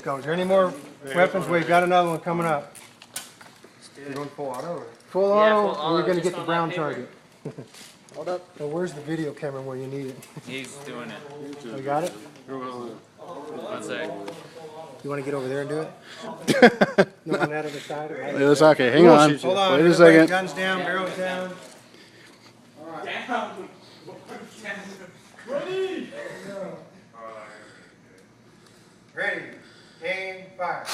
Let's go. Is there any more weapons? We've got another one coming up. You're going full auto? Or? Full auto, or we're going to get the brown target? Hold up. So where's the video camera where you need it? He's doing it. We got it? One sec. You want to get over there and do it? You on that other side? It's okay. Hang on. Hold on. Wait a second. Guns down, barrels down. Down. Ready? Ready. Aim, fire.